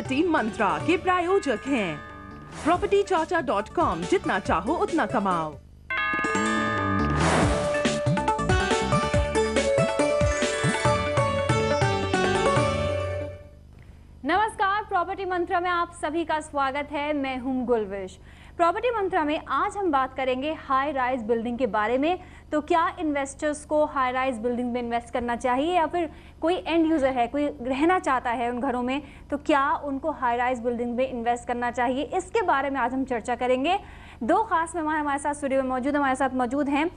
Property मंत्रा के प्रायोजक हैं। propertychacha.com, जितना चाहो उतना कमाओ। नमस्कार, प्रॉपर्टी मंत्रा में आप सभी का स्वागत है। मैं हूं गुलविश। प्रॉपर्टी मंत्रा में आज हम बात करेंगे हाई राइज बिल्डिंग के बारे में। तो क्या इन्वेस्टर्स को हाई राइज बिल्डिंग में इन्वेस्ट करना चाहिए, या फिर कोई एंड यूज़र है, कोई रहना चाहता है उन घरों में, तो क्या उनको हाई राइज बिल्डिंग में इन्वेस्ट करना चाहिए, इसके बारे में आज हम चर्चा करेंगे। दो खास मेहमान हमारे साथ स्टूडियो में मौजूद हैं। हमारे साथ मौजूद हैं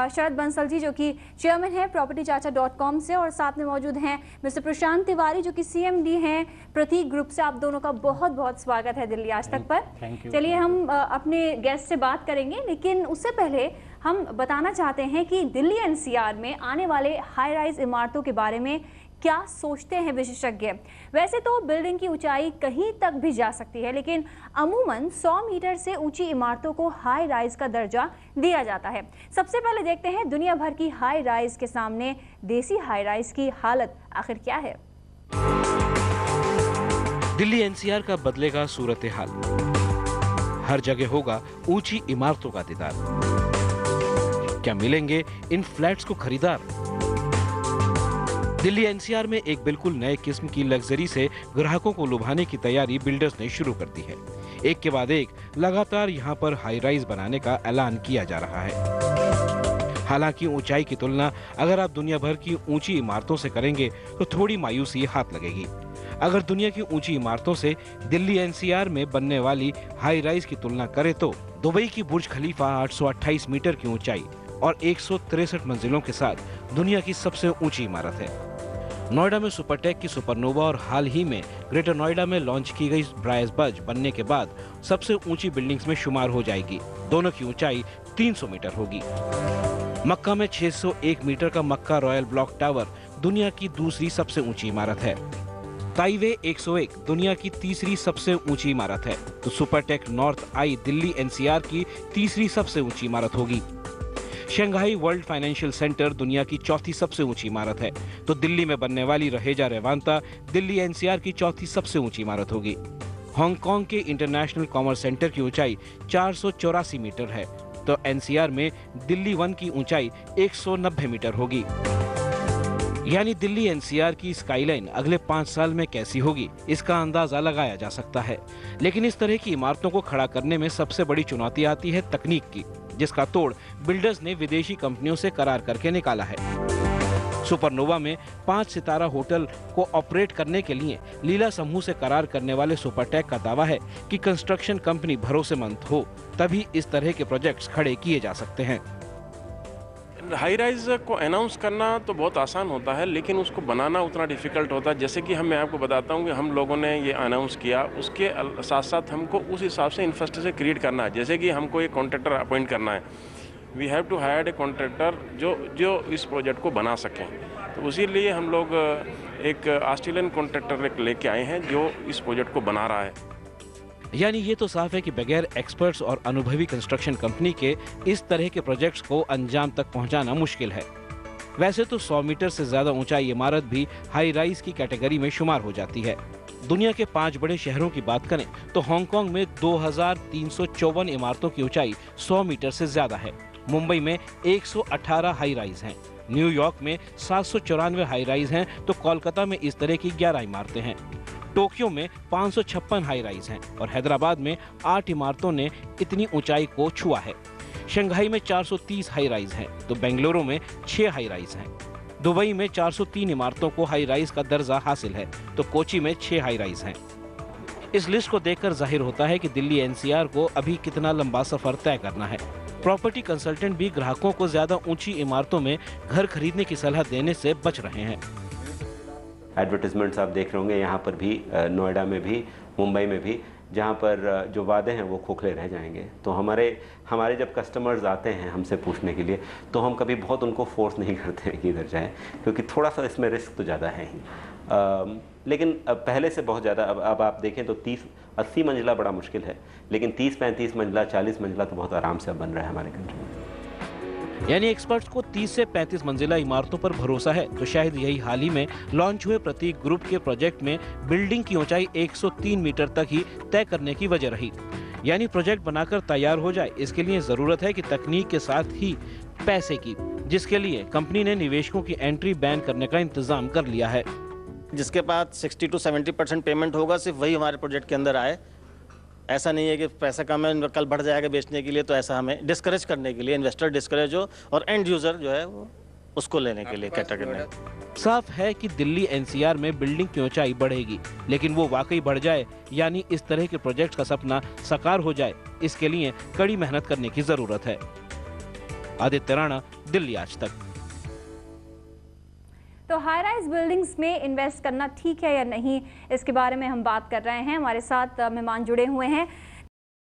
शरद बंसल जी, जो कि चेयरमैन हैं propertychacha.com से, और साथ में मौजूद हैं मिस्टर प्रशांत तिवारी, जो कि CMD हैं प्रतीक ग्रुप से। आप दोनों का बहुत बहुत स्वागत है दिल्ली आज तक पर। चलिए हम अपने गेस्ट से बात करेंगे, लेकिन उससे पहले हम बताना चाहते हैं कि दिल्ली NCR में आने वाले हाई राइज इमारतों के बारे में क्या सोचते हैं विशेषज्ञ। वैसे तो बिल्डिंग की ऊंचाई कहीं तक भी जा सकती है, लेकिन अमूमन 100 मीटर से ऊंची इमारतों को हाई राइज का दर्जा दिया जाता है। सबसे पहले देखते हैं दुनिया भर की हाई राइज के सामने देसी हाई राइज की हालत आखिर क्या है। दिल्ली NCR का बदलेगा सूरत हाल, हर जगह होगा ऊंची इमारतों का दीदार। क्या मिलेंगे इन फ्लैट्स को खरीदार? दिल्ली NCR में एक बिल्कुल नए किस्म की लग्जरी से ग्राहकों को लुभाने की तैयारी बिल्डर्स ने शुरू कर दी है। एक के बाद एक लगातार यहां पर हाई राइज बनाने का ऐलान किया जा रहा है। हालांकि ऊंचाई की तुलना अगर आप दुनिया भर की ऊंची इमारतों से करेंगे तो थोड़ी मायूसी हाथ लगेगी। अगर दुनिया की ऊंची इमारतों से दिल्ली NCR में बनने वाली हाई राइज की तुलना करें तो दुबई की बुर्ज खलीफा 828 मीटर की ऊंचाई और 163 मंजिलों के साथ दुनिया की सबसे ऊंची इमारत है। नोएडा में सुपरटेक की सुपरनोवा और हाल ही में ग्रेटर नोएडा में लॉन्च की गई ब्राइस बज बनने के बाद सबसे ऊंची बिल्डिंग्स में शुमार हो जाएगी। दोनों की ऊंचाई 300 मीटर होगी। मक्का में 601 मीटर का मक्का रॉयल ब्लॉक टावर दुनिया की दूसरी सबसे ऊंची इमारत है। ताइवे 101 दुनिया की तीसरी सबसे ऊंची इमारत है, तो Supertech north I Delhi NCR की तीसरी सबसे ऊंची इमारत होगी। शंघाई वर्ल्ड फाइनेंशियल सेंटर दुनिया की चौथी सबसे ऊंची इमारत है, तो दिल्ली में बनने वाली रहेजा रेवांता दिल्ली NCR की चौथी सबसे ऊंची इमारत होगी। हांगकांग के इंटरनेशनल कॉमर्स सेंटर की ऊंचाई 484 मीटर है, तो NCR में दिल्ली 1 की ऊंचाई 190 मीटर होगी। यानी दिल्ली NCR की स्काईलाइन अगले 5 साल में कैसी होगी, इसका अंदाजा लगाया जा सकता है। लेकिन इस तरह की इमारतों को खड़ा करने में सबसे बड़ी चुनौती आती है तकनीक की, जिसका तोड़ बिल्डर्स ने विदेशी कंपनियों से करार करके निकाला है। सुपरनोवा में 5 सितारा होटल को ऑपरेट करने के लिए लीला समूह से करार करने वाले सुपरटेक का दावा है कि कंस्ट्रक्शन कंपनी भरोसेमंद हो, तभी इस तरह के प्रोजेक्ट्स खड़े किए जा सकते हैं। हाई राइज को अनाउंस करना तो बहुत आसान होता है, लेकिन उसको बनाना उतना डिफ़िकल्ट होता है। जैसे कि मैं आपको बताता हूँ कि हम लोगों ने ये अनाउंस किया, उसके साथ साथ हमको उस हिसाब से इंफ्रास्ट्रक्चर क्रिएट करना है। जैसे कि हमको एक कॉन्ट्रैक्टर अपॉइंट करना है, we have to hire a contractor जो इस प्रोजेक्ट को बना सकें। तो उसी लिए हम लोग एक ऑस्ट्रेलियन कॉन्ट्रैक्टर लेके आए हैं जो इस प्रोजेक्ट को बना रहा है। यानी ये तो साफ है कि बगैर एक्सपर्ट्स और अनुभवी कंस्ट्रक्शन कंपनी के इस तरह के प्रोजेक्ट्स को अंजाम तक पहुंचाना मुश्किल है। वैसे तो 100 मीटर से ज्यादा ऊंचाई इमारत भी हाई राइज की कैटेगरी में शुमार हो जाती है। दुनिया के 5 बड़े शहरों की बात करें तो हांगकांग में 2354 इमारतों की ऊंचाई 100 मीटर से ज्यादा है। मुंबई में 118 हाई राइज हैं। न्यूयॉर्क में 794 हाई राइज हैं, तो कोलकाता में इस तरह की 11 इमारतें हैं। टोक्यो में 556 हाई राइज हैं और हैदराबाद में 8 इमारतों ने इतनी ऊंचाई को छुआ है। शंघाई में 430 हाई राइज हैं, तो बेंगलुरु में 6 हाई राइज हैं। दुबई में 403 इमारतों को हाई राइज का दर्जा हासिल है, तो कोची में 6 हाई राइज हैं। इस लिस्ट को देखकर जाहिर होता है कि दिल्ली NCR को अभी कितना लंबा सफर तय करना है। प्रॉपर्टी कंसल्टेंट भी ग्राहकों को ज्यादा ऊंची इमारतों में घर खरीदने की सलाह देने से बच रहे हैं। एडवर्टाइजमेंट्स आप देख रहे होंगे यहाँ पर भी, नोएडा में भी, मुंबई में भी, जहाँ पर जो वादे हैं वो खोखले रह जाएंगे। तो हमारे जब कस्टमर्स आते हैं हमसे पूछने के लिए, तो हम कभी बहुत उनको फोर्स नहीं करते हैं कि इधर जाएं, क्योंकि थोड़ा सा इसमें रिस्क तो ज़्यादा है ही। लेकिन पहले से बहुत ज़्यादा अब आप देखें तो 30-80 मंजिला बड़ा मुश्किल है, लेकिन 30-35 मंजिला, 40 मंजिला तो बहुत आराम से अब बन रहा है हमारे कंट्री में। यानी एक्सपर्ट्स को 30 से 35 मंजिला इमारतों पर भरोसा है, तो शायद यही हाल ही में लॉन्च हुए प्रतीक ग्रुप के प्रोजेक्ट में बिल्डिंग की ऊंचाई 103 मीटर तक ही तय करने की वजह रही। यानी प्रोजेक्ट बनाकर तैयार हो जाए, इसके लिए जरूरत है कि तकनीक के साथ ही पैसे की, जिसके लिए कंपनी ने निवेशकों की एंट्री बैन करने का इंतजाम कर लिया है। जिसके पास 60 to 70% पेमेंट होगा, सिर्फ वही हमारे प्रोजेक्ट के अंदर आए। ऐसा नहीं है कि पैसा कम है कल बढ़ जाएगा बेचने के लिए, तो ऐसा हमें डिस्करेज करने के लिए, इन्वेस्टर डिस्करेज हो और एंड यूजर जो है वो उसको लेने के लिए कैटर करने। साफ है कि दिल्ली एनसीआर में बिल्डिंग की ऊंचाई बढ़ेगी, लेकिन वो वाकई बढ़ जाए, यानी इस तरह के प्रोजेक्ट का सपना साकार हो जाए, इसके लिए कड़ी मेहनत करने की जरूरत है। आदित्य राणा, दिल्ली आज तक। तो हाई राइज बिल्डिंग्स में इन्वेस्ट करना ठीक है या नहीं, इसके बारे में हम बात कर रहे हैं। हमारे साथ मेहमान जुड़े हुए हैं।